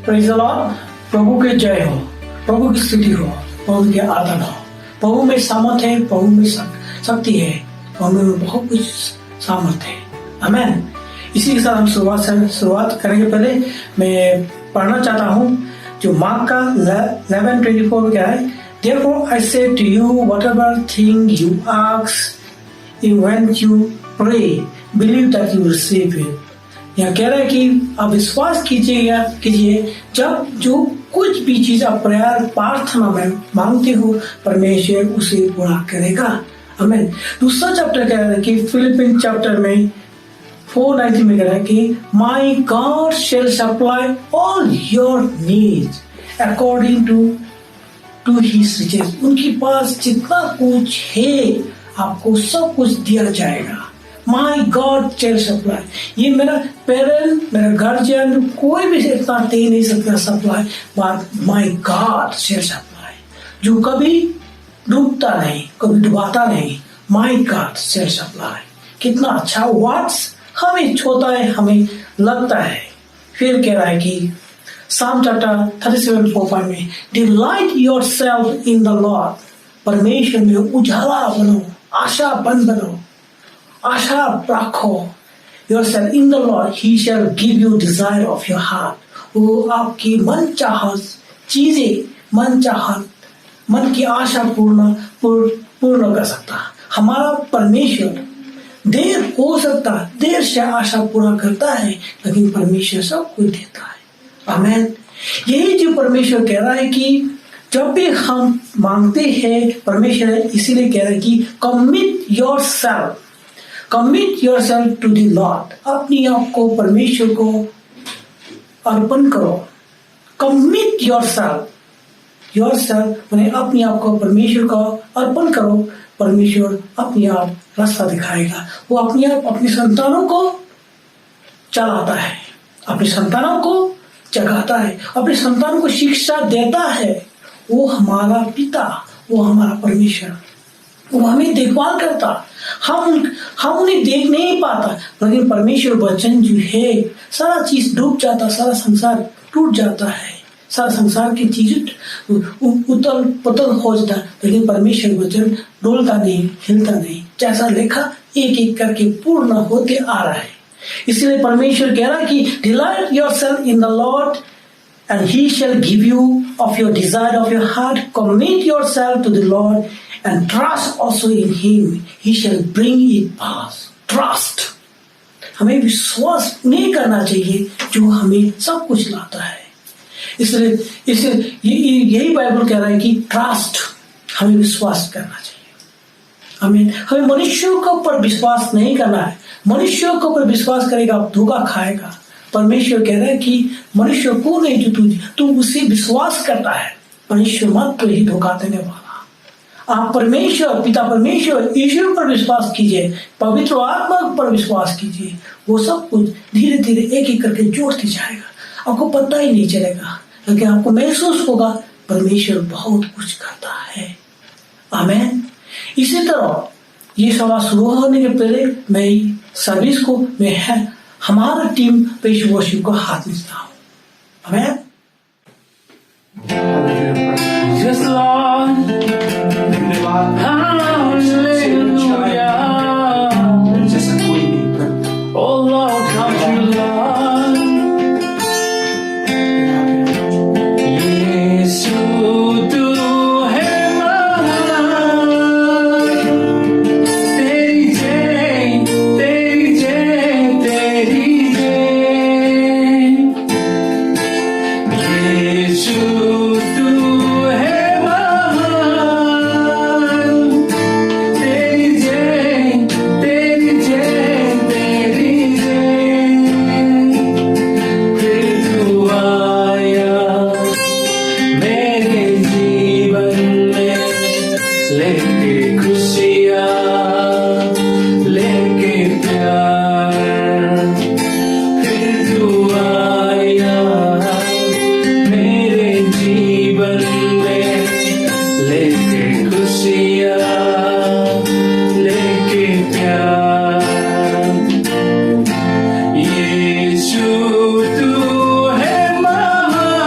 Praise the Lord. प्रभु के जय हो, प्रभु की स्तुति हो, प्रभु के आदर हो। प्रभु में सामर्थ्य है, प्रभु में शक्ति है, प्रभु में बहुत कुछ सामर्थ्य है। आमीन। इसी के साथ हम शुरुआत करेंगे। पहले मैं पढ़ना चाहता हूँ जो मार्क का 11:24 में क्या है, Therefore I say to you, whatever thing you ask when you pray, believe that you receive it. यहाँ कह रहा है कि आप विश्वास कीजिए जब जो कुछ भी चीज आप प्रार्थना में मांगते हो, परमेश्वर उसे पूरा करेगा। आमीन। दूसरा चैप्टर कह रहा है कि फिलिपिन चैप्टर में 4:19 में कह रहा है कि My God shall supply all your needs according to His riches. उनके पास जितना कुछ है आपको सब कुछ दिया जाएगा। My God shall supply. ये मेरा पेरेंट, मेरा गार्जियन, कोई भी इतना दे नहीं सकता supply, but my God shall supply. जो कभी डूबता नहीं, कभी डुबाता नहीं, my God shall supply. कितना अच्छा वर्ड्स हमें छोटा है, हमें लगता है। फिर कह रहा है कि Psalm chapter 37:4 में Delight yourself in the Lord. परमेश्वर में उजाला बनो, आशा बन बनो, आशा रखो। Yourself in the Lord, He shall give you desire of your heart. वो आपकी मन चाहत चीजें, मन की आशा पूर्ण कर सकता। हमारा परमेश्वर देर हो सकता, देर से आशा पूरा करता है, लेकिन परमेश्वर सब कुछ देता है। आमीन। यही जो परमेश्वर कह रहा है कि जब भी हम मांगते हैं, परमेश्वर इसीलिए कह रहा है कि commit yourself to the Lord. अपनी आप को परमेश्वर को अर्पण करो। commit yourself मैंने अपनी आप को परमेश्वर को अर्पण करो। परमेश्वर अपनी आप रास्ता दिखाएगा। वो अपनी संतानों को चलाता है, अपनी संतानों को जगाता है, अपने संतानों को शिक्षा देता है। वो हमारा पिता, वो हमारा परमेश्वर, वो हमें देखभाल करता। हम उन्हें देख नहीं पाता, लेकिन परमेश्वर वचन जो है, सारा चीज डूब जाता, सारा संसार टूट जाता है, सारा संसार की चीज उतल पतल हो जाता, लेकिन परमेश्वर वचन डोलता नहीं, हिलता नहीं, जैसा लिखा एक एक करके पूर्ण होते आ रहा है। इसलिए परमेश्वर कह रहा है कि Delight yourself in the Lord and He shall give you of your desire of your heart. Commit yourself to the Lord and trust also in Him. He shall bring it pass. Trust. हमें विश्वास नहीं करना चाहिए जो हमें सब कुछ लाता है। इसलिए यही बाइबल कह रहा है कि ट्रस्ट, हमें विश्वास करना चाहिए। हमें मनुष्यों के ऊपर विश्वास नहीं करना है। मनुष्यों के ऊपर विश्वास करेगा आप धोखा खाएगा। परमेश्वर कह रहा है कि मनुष्य को नहीं, जो तू उसे विश्वास करता है, मनुष्य मत तो ही धोखा देने वाला। आप परमेश्वर, पिता परमेश्वर ईश्वर पर विश्वास कीजिए, पवित्र आत्मा पर विश्वास कीजिए। वो सब कुछ धीरे धीरे एक एक करके जोड़ते जाएगा। आपको पता ही नहीं चलेगा, लेकिन आपको महसूस होगा परमेश्वर बहुत कुछ करता है। आमीन। इसी तरह ये सभा शुरू होने के पहले मैं सर्विस को हमारा टीम पेश वर्शिप को हाथ मिलता हूँ। आमीन। Yes, Lord. Hallelujah. Oh Lord, come to Lord. Yesu tu hai mahan. Teri jai, teri jai, teri jai. Yesu tu hai mahan. Teri jai, teri jai, teri jai. फिर तू आया मेरे जीवन में, लेके खुशियाँ, लेके प्यार। फिर तू आया मेरे जीवन में, लेके खुशियाँ, लेके प्यार। यीशु तू है महान,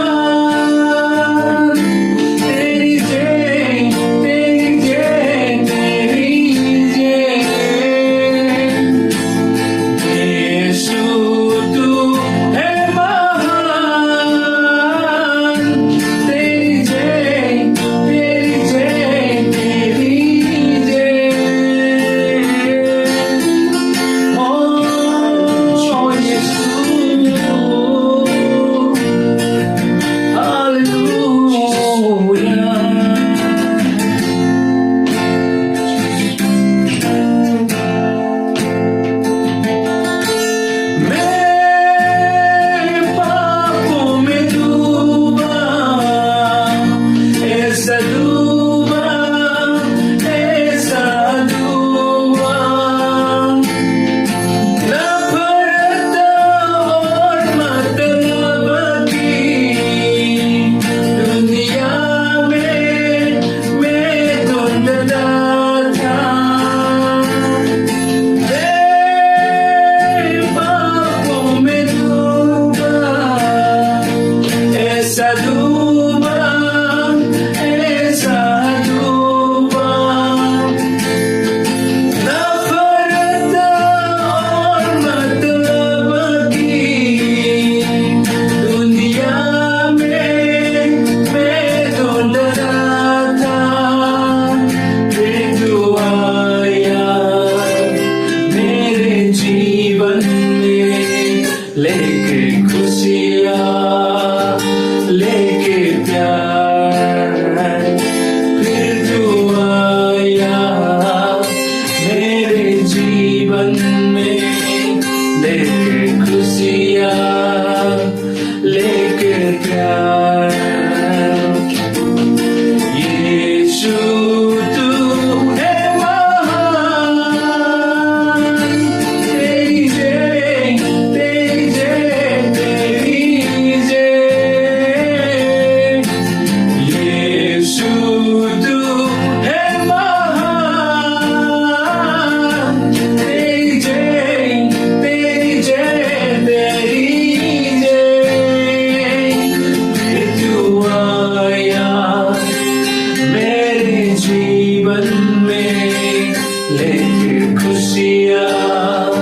जीवन में लेके खुशियाँ,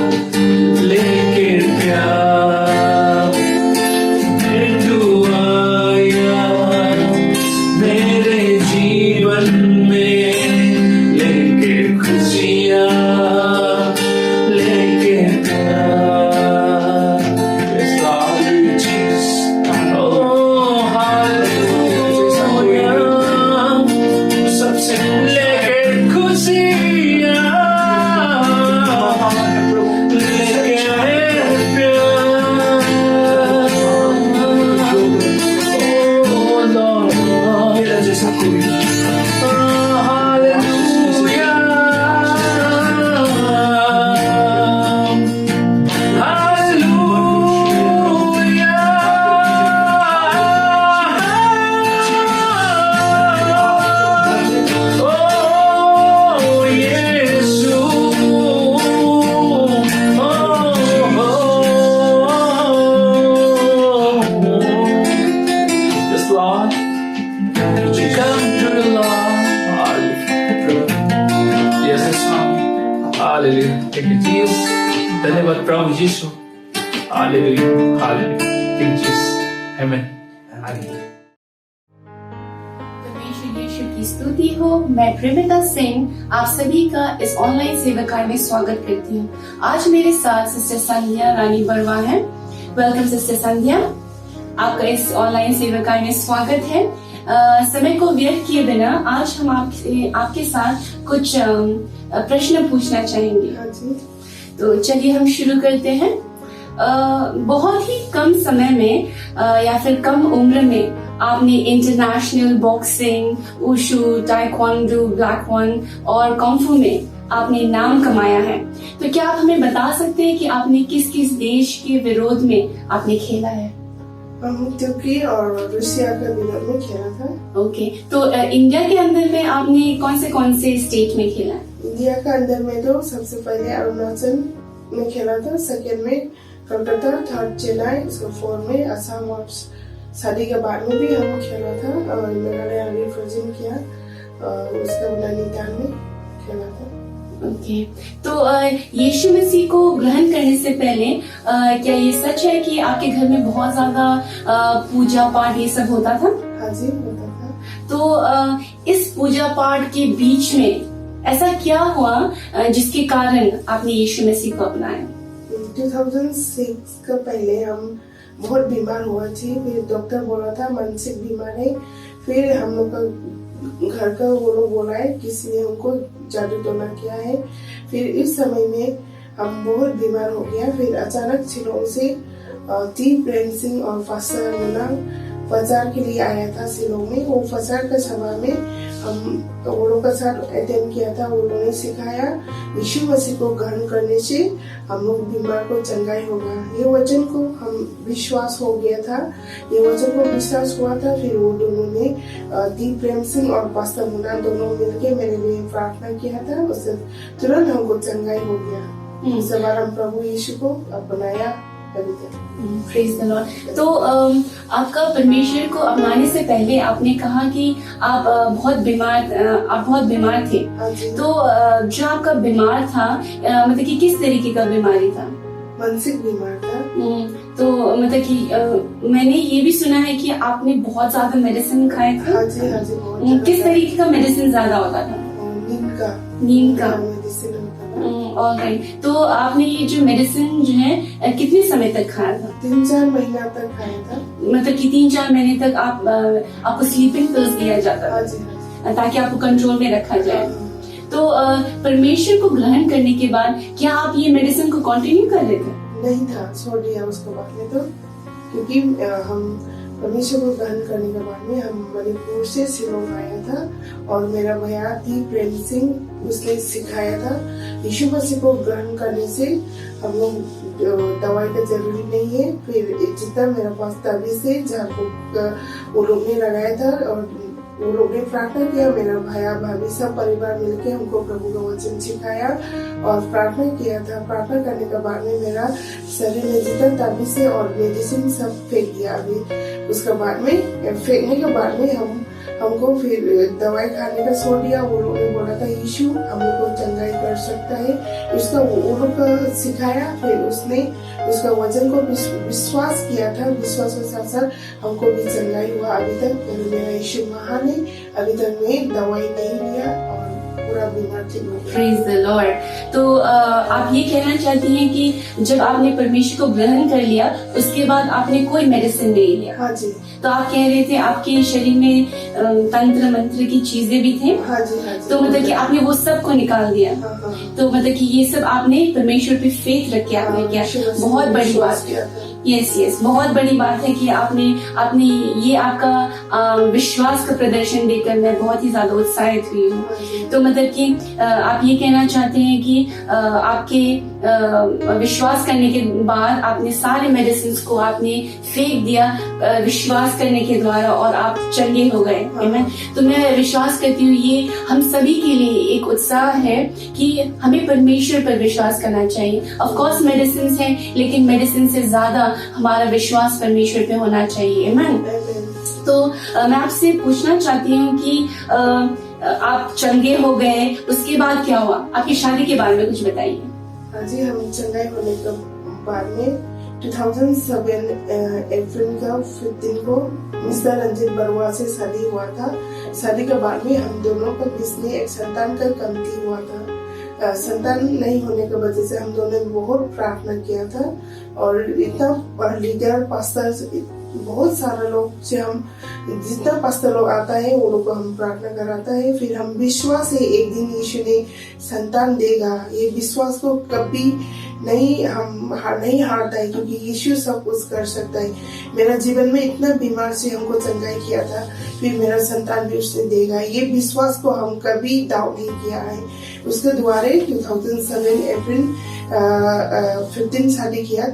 लेके प्यार, तू आया मेरे जीवन में लेके खुशियाँ, लेके प्यार। Yes, Lord Jesus. Oh, hallelujah. सबसे लेके खुशियाँ, लेके प्यार। Oh, Lord. मेरा जैसा कोई धन्यवाद प्रभु Yeshu. Hallelujah, hallelujah. Thank you Jesus. आमीन। परमेश्वर यीशु की स्तुति हो। मैं प्रेमिता सिंह आप सभी का इस ऑनलाइन सेवकाई में स्वागत करती हूँ। आज मेरे साथ सिस्टर संध्या रानी बरवा है। वेलकम सिस्टर संध्या, आपका इस ऑनलाइन सेवकाई में स्वागत है। समय को व्यर्थ किए बिना आज हम आपके साथ कुछ प्रश्न पूछना चाहेंगे। तो चलिए हम शुरू करते हैं। बहुत ही कम समय में या फिर कम उम्र में आपने international boxing, wushu, taekwondo, black one और कॉन्फू में आपने नाम कमाया है। तो क्या आप हमें बता सकते हैं कि आपने किस किस देश के विरोध में आपने खेला है? तुर्की और रूसिया के विरोध में खेला था। ओके, तो इंडिया के अंदर में आपने कौन से स्टेट में खेला है? इंडिया के अंदर में तो सबसे पहले अरुणाचल में खेला था, सेकंड में कोलकाता, थर्ड चेन्नई, उसके फोर्थ में असम और शादी के बाद में भी हम खेला था। और मेघालय रिप्रेजेंट किया, उसके बाद नैनीताल में खेला था। ओके, तो यीशु मसीह को ग्रहण करने से पहले क्या ये सच है कि आपके घर में बहुत ज्यादा पूजा पाठ ये सब होता था? हाँ जी, होता था। तो इस पूजा पाठ के बीच में ऐसा क्या हुआ जिसके कारण आपने यीशु मसीह को अपनाया? 2006 का पहले हम बहुत बीमार हुआ थी। फिर डॉक्टर बोला था मानसिक बीमार है। फिर हम लोग का घर का वो लोग बोला है किसी ने हमको जादू टोना किया है। फिर इस समय में हम बहुत बीमार हो गया। फिर अचानक शिलोंग से टी प्रेम सिंह और फास्टर मुना फजार के लिए आया था शिलोंग में। वो फजार का सभा में हम वो लोग का साथ अटेंड किया था। वो लोगों ने सिखाया यीशु मसीह को ग्रहण करने से हम लोग बीमार को चंगाई होगा। ये वचन को हम विश्वास हो गया था, ये वचन को विश्वास हुआ था। फिर वो दोनों ने टी प्रेम सिंह और पास्टर मुना दोनों मिलके मेरे लिए प्रार्थना किया था। उससे तुरंत हमको चंगाई हो गया। उसके बाद हम प्रभु यीशु को अपनाया। Praise the Lord. तो आपका परमेश्वर को अपनाने से पहले आपने कहा कि आप बहुत बीमार थे। तो जो आपका बीमार था मतलब कि किस तरीके का बीमारी था? मानसिक बीमार था। तो मतलब कि मैंने ये भी सुना है कि आपने बहुत ज्यादा मेडिसिन खाए थे। हाँ जी, हाँ जी, किस तरीके का मेडिसिन ज्यादा होता था? नींद का मेडिसिन होता था। ऑलराइट, तो आपने ये जो मेडिसिन जो है कितने समय तक खाया था? 3-4 महीना तक खाया था। मतलब कि 3-4 महीने तक आपको स्लीपिंग पिल्स दिया जाता था? हाँ जी, ताकि आपको कंट्रोल में रखा जाए। तो परमेश्वर को ग्रहण करने के बाद क्या आप ये मेडिसिन को कंटिन्यू कर रहे थे? नहीं था, छोड़ दिया उसको बाद में। तो क्योंकि हम परमेश्वर को ग्रहण करने के बाद में हम मणिपुर से शिलोंग आया था और मेरा भैया टी प्रेम सिंह उसने सिखाया था यीशु मसीह को ग्रहण करने से हम लोग दवाई का जरूरी नहीं है। फिर जितना मेरे पास ताबीज है जहाँ वो लोग ने लगाया था और वो लोग ने प्रार्थना किया। मेरा भैया भाभी सब परिवार मिलके हमको प्रभु का वचन सिखाया और प्रार्थना किया था। प्रार्थना करने के बाद में मेरा शरीर में जितना ताबीज है और मेडिसिन सब फेंक दिया। अभी उसके बाद में फेंकने के बाद में हम हमको फिर दवाई खाने का छोड़ दिया। वो लोग ने बोला था यीशु हम लोग को चंगाई कर सकता है, उसका वो लोग का सिखाया। फिर उसने उसका वजन को विश्वास किया था, विश्वास के साथ साथ हमको भी चंगाई हुआ। अभी तक मेरा यीशु महान है, अभी तक मैं दवाई नहीं लिया और पूरा बीमार ठीक हो गया। Praise the Lord. तो आप ये कहना चाहती हैं कि जब आपने परमेश्वर को ग्रहण कर लिया उसके बाद आपने कोई मेडिसिन नहीं लिया? हाँ जी, तो आप कह रहे थे आपके शरीर में तंत्र मंत्र की चीजें भी थे। हाँ जी, हाँ जी। तो मतलब कि आपने वो सब को निकाल दिया। हाँ, हाँ। तो मतलब कि ये सब आपने परमेश्वर पे फेथ रख के आपने किया। बहुत बड़ी बात है। यस, बहुत बड़ी बात है कि आपने ये आपका विश्वास का प्रदर्शन देखकर मैं बहुत ही ज्यादा उत्साहित हुई हूँ। तो मतलब कि आप ये कहना चाहते हैं कि आपके विश्वास करने के बाद आपने सारे मेडिसिन को आपने फेंक दिया विश्वास करने के द्वारा और आप चंगे हो गए। आमीन। तो मैं विश्वास करती हूँ ये हम सभी के लिए एक उत्साह है कि हमें परमेश्वर पर विश्वास करना चाहिए। ऑफ कोर्स मेडिसिन है, लेकिन मेडिसिन से ज्यादा हमारा विश्वास परमेश्वर पे होना चाहिए। आमीन। तो मैं आपसे पूछना चाहती हूँ कि आप चंगे हो गए, उसके बाद क्या हुआ? आपकी शादी के बारे में कुछ बताइए। हाँ जी, हम चंगाई होने के बाद में 2007 अप्रैल का 15 को मिस्टर रंजीत बरुआ से शादी हुआ था। शादी के बाद में हम दोनों का बीच में एक संतान का कमती हुआ था। संतान नहीं होने की वजह से हम दोनों ने बहुत प्रार्थना किया था और इतना लीडर पास्टर बहुत सारा लोग से हम जितना पास्टर लोग आता है वो लोग को हम प्रार्थना कराता है। फिर हम विश्वास है एक दिन यीशु ने संतान देगा, ये विश्वास को कभी नहीं हारता है क्योंकि यीशु सब कुछ कर सकता है। मेरा जीवन में इतना बीमार से हमको चंगाई किया था, फिर मेरा संतान भी उसने देगा, ये विश्वास को हम कभी डाउट नहीं किया है। उसके द्वारा 2007 अप्रैल 15 शादी किया।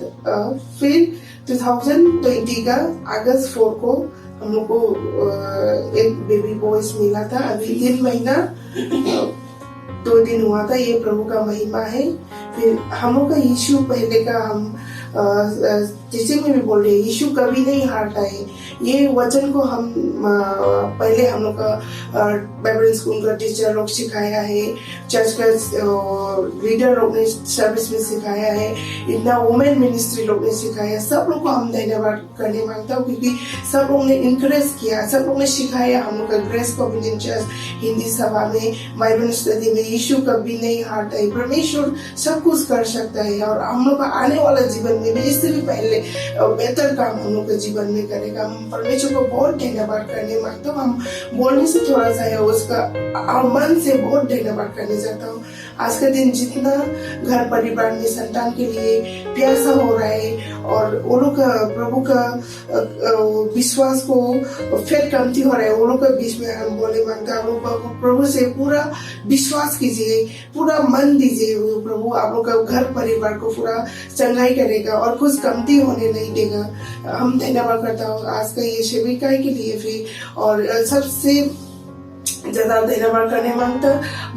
फिर 2020 का अगस्त 4 को हम लोग को एक बेबी बॉयज मिला था। अभी 3 महीना 2 दिन हुआ था। ये प्रभु का महिमा है। फिर हम लोग का यीशु पहले का हम टीचिंग में भी बोल रहे हैं, यीशु कभी नहीं हारता है। ये वचन को हम पहले हम लोग का बाइबल स्कूल का टीचर लोग सिखाया है, चर्च का लीडर लोग ने सर्विस में सिखाया है, इतना वुमेन मिनिस्ट्री लोग ने सिखाया। सब लोग को हम धन्यवाद करने मांगता हूँ क्योंकि सब लोग ने इंकरेज किया, सब लोग ने सिखाया। हम लोग का ग्रेस कोविडेंट चर्च हिंदी सभा में बाइबल स्टडी में यीशु कभी नहीं हारता है, परमेश्वर सब कुछ कर सकता है और हम लोग का आने वाला जीवन में भी इससे भी पहले बेहतर काम हम लोग के जीवन में करेगा। हम परमेश्वर को बहुत धन्यवाद करने मांगता हूँ। हम बोलने से थोड़ा सा है, उसका मन से बहुत धन्यवाद करने चाहता हूँ। आज का दिन जितना घर परिवार में संतान के लिए प्यासा हो रहा है और वो लोग का प्रभु का विश्वास को फिर कमती हो रहा है, वो लोग के बीच में हम बोले मांगता हूँ प्रभु से पूरा विश्वास कीजिए, पूरा मन दीजिए। प्रभु आप लोग का घर परिवार को पूरा चंगाई करेगा और कुछ कमती होने नहीं देगा। हम धन्यवाद करता हूँ आज का ये सेविका के लिए भी और सबसे ज्यादा धन्यवाद करने मांगता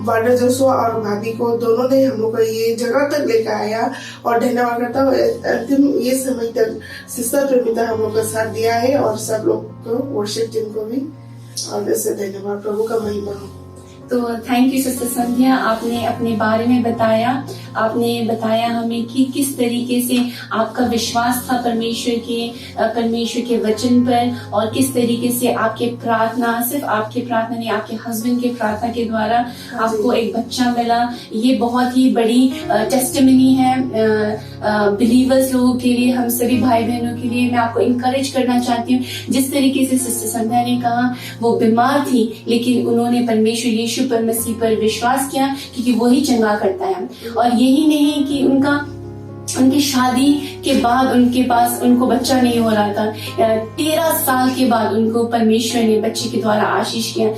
वाडा जोशुआ और भाभी को, दोनों ने हम लोग को ये जगह तक लेकर आया और धन्यवाद करता हूँ अंतिम ये समय तक सिस्टर प्रेमिता हम लोग का साथ दिया है और सब लोग को वर्शिप टीम को भी और वैसे धन्यवाद। प्रभु का महिमा हो। तो थैंक यू सिस्टर संध्या, आपने अपने बारे में बताया, आपने बताया हमें कि किस तरीके से आपका विश्वास था परमेश्वर के वचन पर और किस तरीके से आपके प्रार्थना, सिर्फ आपके प्रार्थना नहीं, आपके हस्बैंड के प्रार्थना के द्वारा आपको एक बच्चा मिला। ये बहुत ही बड़ी टेस्टिमनी है बिलीवर्स लोगों के लिए, हम सभी भाई बहनों के लिए। मैं आपको इंकरेज करना चाहती हूँ, जिस तरीके से सिस्टर संध्या ने कहा वो बीमार थी लेकिन उन्होंने परमेश्वर यीशु पर मसीह पर विश्वास किया क्योंकि वही चंगा करता है। और यही नहीं कि उनकी शादी के बाद उनको बच्चा नहीं हो रहा था, 13 साल के बाद उनको परमेश्वर ने बच्चे के द्वारा आशीष किया।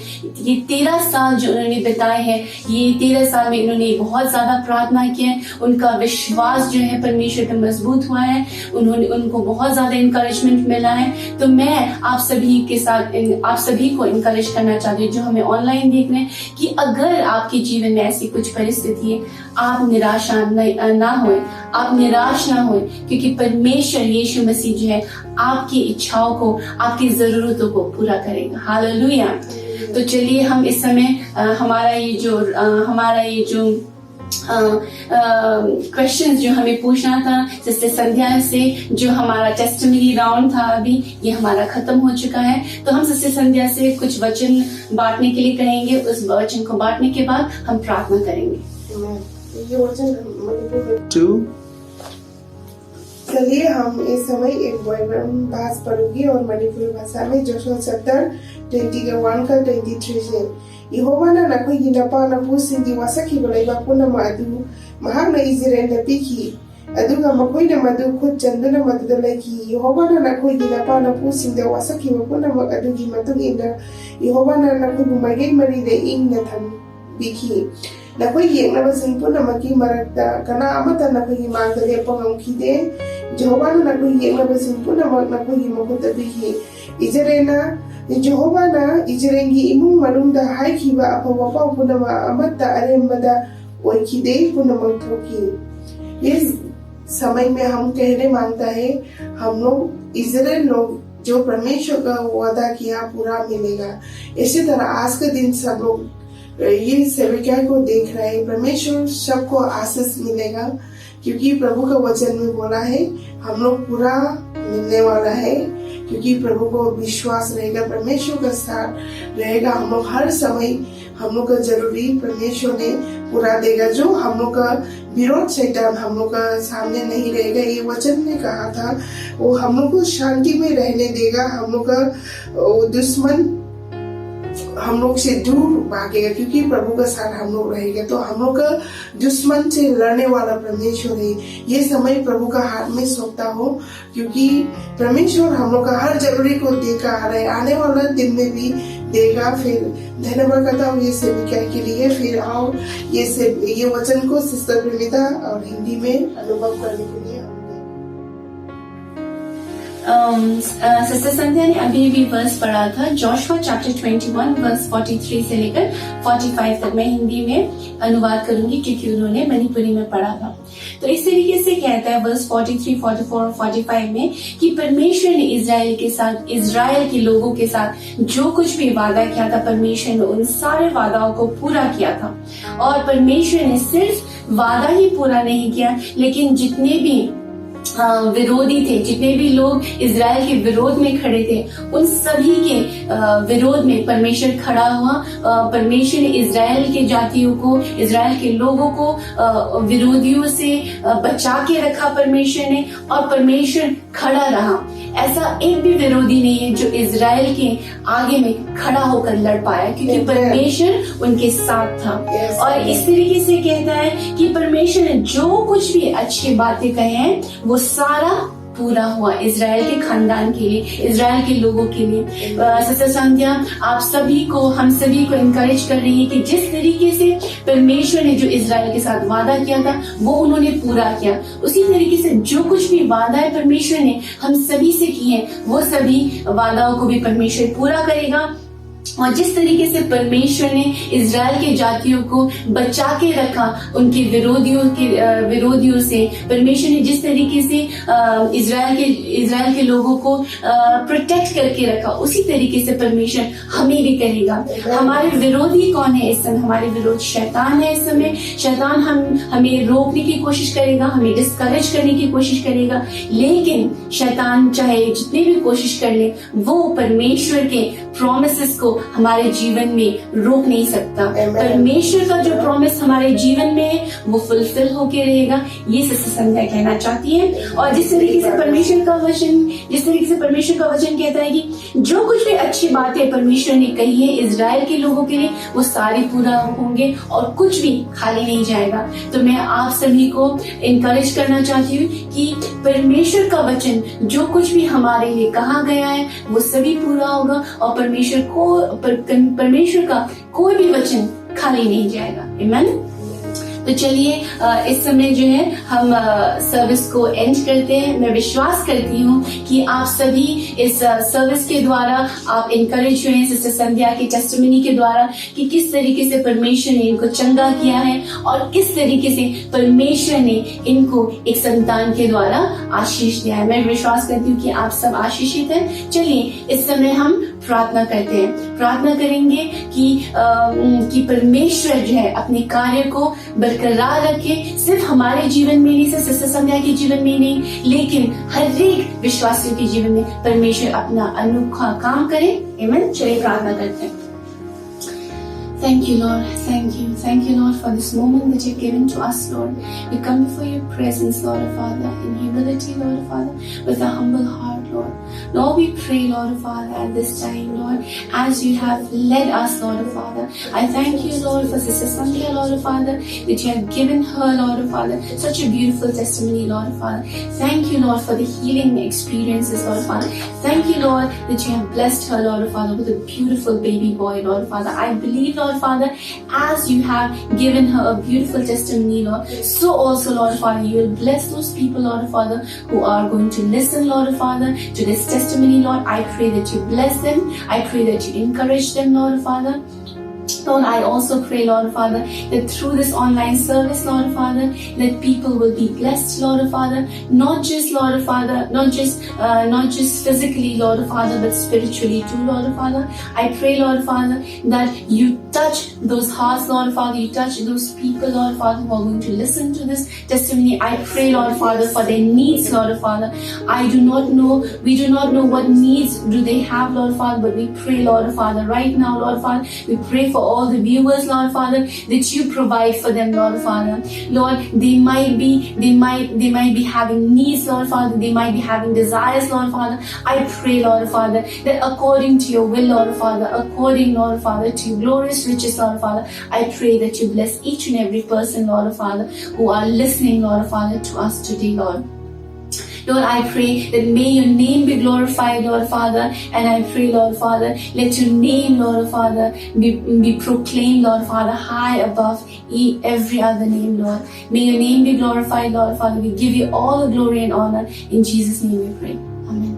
ये 13 साल जो उन्होंने बिताए हैं, ये 13 साल में इन्होंने बहुत ज्यादा प्रार्थना किया, उनका विश्वास जो है परमेश्वर पे मजबूत हुआ है, उनको बहुत ज्यादा इंकरेजमेंट मिला है। तो मैं आप सभी के साथ आप सभी को इंकरेज करना चाहती हूँ जो हमें ऑनलाइन देख रहे हैं कि अगर आपके जीवन में ऐसी कुछ परिस्थिति है, आप निराशा ना होए, आप निराश ना हो, क्योंकि परमेश्वर यीशु मसीह जो है आपकी इच्छाओं को, आपकी जरूरतों को पूरा करेगा। हालेलुया। तो चलिए हम इस समय हमारा ये जो क्वेश्चन जो हमें पूछना था सिस्टर संध्या से, जो हमारा टेस्टिमनी राउंड था अभी ये हमारा खत्म हो चुका है। तो हम सिस्टर संध्या से कुछ वचन बांटने के लिए कहेंगे। उस वचन को बांटने के बाद हम प्रार्थना करेंगे। ये वचन चलिए हम इस समय एक भाषा पढ़ूंगी और मणिपुरी भाषा में जोशुआ चैप्टर 21-23 से। यहोवाना नखोइगी नपा नपुसिंगी वासखिबा लेबा पुनमा अदु महागना इजराइल पिखि अदुगा मखोइना मदु खुद चंदना मदुदा लेखि। यहोवाना नखोइगी नपा नपुसिंग वासखिबा पुनमा अदुगी मतुंग इंदा यहोवाना नखोइगु मगे मरिदे इंगना थम बिखि। नखोइगी येंगनाबसिंग पुनमकी मरक्ता कना अमता नखोइगी मांगदा लेपा ngomkhide यहोवाना नखोइगी येंगनाबसिंग पुनमक नखोइगी मखुता बिखि। इजराइलना यहोवाना इजराइलगी इमुंग मनुंगदा हाइखिबा अफवा पाउ पुनमा अमत्ता अरेंबदा ओइखिदे पुनमक थोकी। इस समय में हम कहने मांगता है हम लोग इजराइल लोग जो परमेश्वर का वादा किया पूरा मिलेगा। इसी तरह आज के दिन सब लोग ये सेविका को देख रहे हैं, परमेश्वर सबको आशीष मिलेगा, क्योंकि प्रभु का वचन में बोला है हम लोग पूरा मिलने वाला है, क्योंकि प्रभु को विश्वास रहेगा, परमेश्वर का साथ रहेगा। हम लोग हर समय हम लोग का जरूरी परमेश्वर ने पूरा देगा। जो हम लोग का विरोध शैतान हम लोग का सामने नहीं रहेगा, ये वचन ने कहा था, वो हम लोग को शांति में रहने देगा। हम लोग का दुश्मन हम लोग से दूर भागेगा, क्योंकि प्रभु का साथ हम लोग रहेगा। तो हम लोग का दुश्मन से लड़ने वाला परमेश्वर है। ये समय प्रभु का हाथ में सौंपता हो, क्योंकि परमेश्वर हम लोग का हर जरूरी को देकर आ रहा है, आने वाला दिन में भी देगा। फिर धन्यवाद करता हूँ ये सेविका के लिए। फिर आओ ये वचन को सिस्टर प्रेमिता और हिंदी में अनुभव करने के लिए सिस्टर संध्या ने अभी भी वर्स पढ़ा था, जोशुआ चैप्टर 21 वर्स 43 से लेकर 45 तक। मैं हिंदी में अनुवाद करूंगी क्योंकि उन्होंने मणिपुरी में पढ़ा था। तो इस तरीके से कहता है वर्स 43, 44 और 45 में कि परमेश्वर ने इजराइल के लोगों के साथ जो कुछ भी वादा किया था, परमेश्वर ने उन सारे वादाओं को पूरा किया था। और परमेश्वर ने सिर्फ वादा ही पूरा नहीं किया, लेकिन जितने भी विरोधी थे, जितने भी लोग इजराइल के विरोध में खड़े थे, उन सभी के विरोध में परमेश्वर खड़ा हुआ। परमेश्वर ने इजराइल के जातियों को, इजराइल के लोगों को विरोधियों से बचा के रखा परमेश्वर ने, और परमेश्वर खड़ा रहा। ऐसा एक भी विरोधी नहीं है जो इजराइल के आगे में खड़ा होकर लड़ पाया, क्योंकि परमेश्वर उनके साथ था। और इस तरीके से कहता है कि परमेश्वर ने जो कुछ भी अच्छी बातें कहे हैं वो सारा पूरा हुआ इजराइल के खानदान के लिए, इजराइल के लोगों के लिए। सिस्टर संध्या आप सभी को, हम सभी को इनकरेज कर रही है कि जिस तरीके से परमेश्वर ने जो इजराइल के साथ वादा किया था वो उन्होंने पूरा किया, उसी तरीके से जो कुछ भी वादा है परमेश्वर ने हम सभी से किए वो सभी वादाओं को भी परमेश्वर पूरा करेगा। और जिस तरीके से परमेश्वर ने इजराइल के जातियों को बचा के रखा उनके विरोधियों से, परमेश्वर ने जिस तरीके से इजराइल के लोगों को प्रोटेक्ट करके रखा, उसी तरीके से परमेश्वर हमें भी करेगा। हमारे विरोधी कौन है इस समय? हमारे विरोध शैतान है इस समय। शैतान हमें रोकने की कोशिश करेगा, हमें डिस्करेज करने की कोशिश करेगा, लेकिन शैतान चाहे जितनी भी कोशिश कर ले, वो परमेश्वर के प्रॉमिसेस को हमारे जीवन में रोक नहीं सकता। परमेश्वर का जो प्रॉमिस हमारे जीवन में है वो फुलफिल होके रहेगा, ये सिस्टर संध्या कहना चाहती है। और जिस तरीके से परमेश्वर का वचन कहता है कि जो कुछ भी अच्छी बातें परमेश्वर ने कही है इजराइल के लोगों के लिए वो सारे पूरा होंगे और कुछ भी खाली नहीं जाएगा। तो मैं आप सभी को इनकरेज करना चाहती हूँ कि परमेश्वर का वचन जो कुछ भी हमारे लिए कहा गया है वो सभी पूरा होगा, और परमेश्वर का कोई भी वचन खाली नहीं जाएगा। आमीन। तो चलिए इस समय जो है हम सर्विस को एंड करते हैं। मैं विश्वास करती हूँ कि आप सभी इस सर्विस के द्वारा आप इनकरेज हुए सिस्टर संध्या की टेस्टिमनी के द्वारा कि किस तरीके से परमेश्वर ने इनको चंगा किया है और किस तरीके से परमेश्वर ने इनको एक संतान के द्वारा आशीष दिया है। मैं विश्वास करती हूँ कि आप सब आशीषित हैं। चलिए इस समय हम प्रार्थना करते हैं। प्रार्थना करेंगे कि परमेश्वर जो है अपने कार्य को बरकरार रखे, सिर्फ हमारे जीवन में नहीं, सिर्फ सिस्टर संध्या के जीवन में नहीं, लेकिन हर एक विश्वासियों के जीवन में परमेश्वर अपना अनोखा काम करे। आमीन। चलिए प्रार्थना करते हैं। Thank you, Lord. Thank you, Lord, for this moment that you've given to us, Lord. We come before your presence, Lord, Father, in humility, Lord, Father, with a humble heart, Lord. Lord, we pray, Lord, Father, at this time, Lord, as you have led us, Lord, Father. I thank you, Lord, for Sister Sandhya, Lord, Father, that you have given her, Lord, Father, such a beautiful testimony, Lord, Father. Thank you, Lord, for the healing experiences, Lord, Father. Thank you, Lord, that you have blessed her, Lord, Father, with a beautiful baby boy, Lord, Father. I believe, Lord, Father, as you have given her a beautiful testimony, Lord, so also, Lord, Father, you will bless those people, Lord, Father, who are going to listen, Lord, Father, to this testimony, Lord. I pray that you bless them. I pray that you encourage them, Lord, Father. Lord, I also pray, Lord, Father, that through this online service, Lord, Father, that people will be blessed, Lord, Father, not just, Lord, Father, not just physically, Lord, Father, but spiritually too, Lord, Father. I pray, Lord, Father, that you touch those hearts, Lord, Father, you touch those people, Lord, Father, who are going to listen to this testimony. I pray, Lord, Father, for their needs, Lord, Father. We do not know what needs do they have, Lord, Father, but we pray, Lord, Father, right now, Lord, Father, we pray for all the viewers, Lord, Father, that you provide for them, Lord, Father. Lord, they might be having needs, Lord, Father, they might be having desires, Lord, Father. I pray, Lord, Father, that according to your will, Lord, Father, according, Lord, Father, to your glorious riches, Lord, Father, I pray that you bless each and every person, Lord, Father, who are listening, Lord, Father, to us today, Lord. Lord, I pray that may your name be glorified, Lord, Father, and I pray, Lord, Father, let your name, Lord, Father, be proclaimed, Lord, Father, high above every other name, Lord. May your name be glorified, Lord, Father. We give you all the glory and honor. In Jesus' name we pray. Amen.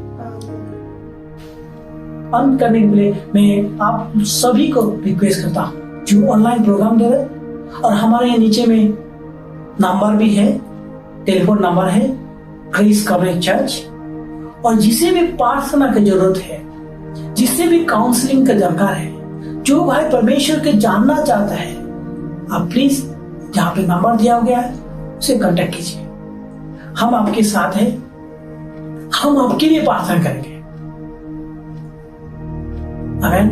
अंत करने के लिए मैं आप सभी को request करता हूँ जो ऑनलाइन प्रोग्राम दे रहे और हमारे यहाँ नीचे में नंबर भी है, टेलीफोन नंबर है, ग्रेस कवरेज चर्च, और जिसे भी प्रार्थना की जरूरत है, जिसे भी काउंसलिंग का दरकार है, जो भाई परमेश्वर के जानना चाहता है, आप प्लीज जहाँ पे नंबर दिया गया है उसे कांटेक्ट कीजिए। हम आपके साथ हैं, हम आपके लिए प्रार्थना करेंगे। आमेन,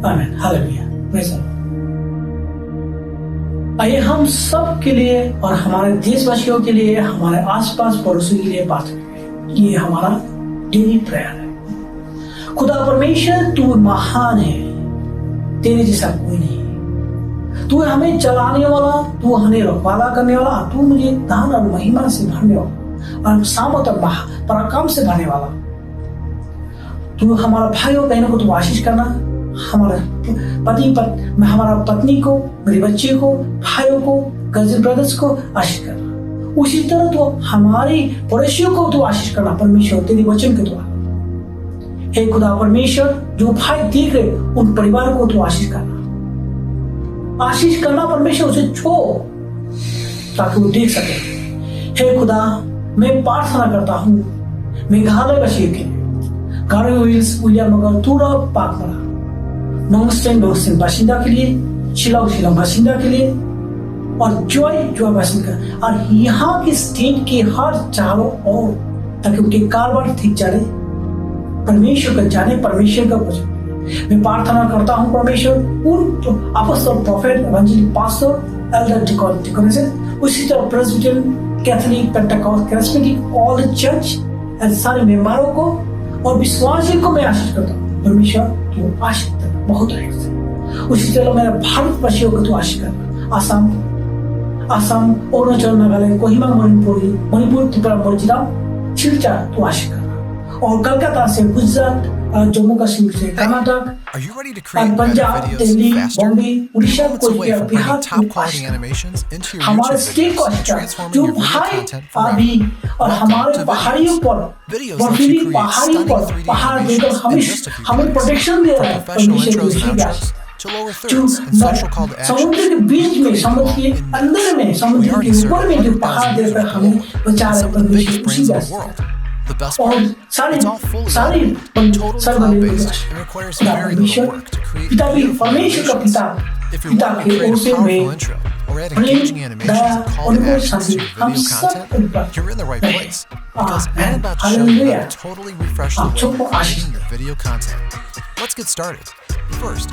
आमेन, हालेलुया, प्रेज़ द लॉर्ड। आइए हम सब के लिए और हमारे देशवासियों के लिए, हमारे आसपास पड़ोसी के लिए प्रार्थना करें। ये हमारा डेली प्रेयर है। खुदा परमेश्वर, तू महान है, तेरे जैसा कोई नहीं। तू हमें चलाने वाला, तू हमें रखवाला करने वाला, तू मुझे दान और महिमा से भरने वाला और सामर्थ और पराक्रम से भरने वाला। तू हमारा भाई और बहनों को तू आशीष करना, हमारा हमारा पत्नी को, मेरे बच्चे को, भाइयों को, कजिन ब्रदर्स को आशीष करना। उसी तरह तो हमारे पड़ोसियों को तो आशीष करना परमेश्वर तेरे वचन के द्वारा। हे खुदा परमेश्वर, जो भाई देख रहे उन परिवारों को तो आशीष करना परमेश्वर, उसे छोड़ ताकि वो देख सके। हे खुदा, मैं प्रार्थना करता हूँ मेघालय वासियों के लिए, गारोविल्स विलियम नगर तुरा पाकमरा, नोंगस्टेन बासिंदा के लिए, शिलांग बासिंदा के लिए, और जॉय बासिंदा, और यहाँ के स्टेट के हर चारों ओर, ताकि उनके कारोबार ठीक चले, परमेश्वर का जाने, परमेश्वर का वचन। मैं प्रार्थना करता हूँ परमेश्वर उन apostle, prophet, evangelist, pastor, elder, decoration, उसी तरह Presbyterian, Catholic, Pentecost, charismatic, all the church and सारे मेंबरों को और विश्वासियों को मैं आशीष करता हूँ। परमेश्वर तू आशीष करना बहुत है। उसी तरह मेरे भारतवासियों को तू आशीष करना। आसाम, अरुणाचल, नागालैंड, कोहिमा, मणिपुर, त्रिपुरा, मिजोरम, सिलचर तू आशीष करना, और कलकत्ता से गुजरात, जम्मू कश्मीर से Karnataka, Are you ready to create better Punjab, videos Delhi, faster? Bombay, Orissa, Moments away from Bihar bringing top में quality fast animations into your हमारे YouTube state videos and coaster transforming जो your video भाई content forever. अभी और हमारे to पहाड़ियों videos. पर Videos let बर्फीली you create पहाड़ियों stunning पर 3D पहाड़ animations देकर हमें in just a few हमें clicks. प्रोटेक्शन दे From रहा है professional परमिशन intros दूसरी and Vyas outros to lower जो thirds and social call to action. समुद्र के बीच में समुद्र के अंदर में समुद्र के ऊपर में जो पहाड़ देकर हमें बचा रहे Some of the biggest permission उसी brands in Vyas the world. The best और part? सारी It's all fully सारी automated, totally cloud-based, and requires very little work to create पिता भी beautiful परमेश्वर का animations. पिता If you're पिता wanting to के create ओर a से powerful में intro or add Prem engaging animations Daya and call और to वो actions to शांति your हम video सब content, पर you're in the right रहे। place. Because I'm Amen. about to show you how Hallelujah. to totally refresh the आप way सबको you're Ashish creating your video content. Let's get started. First,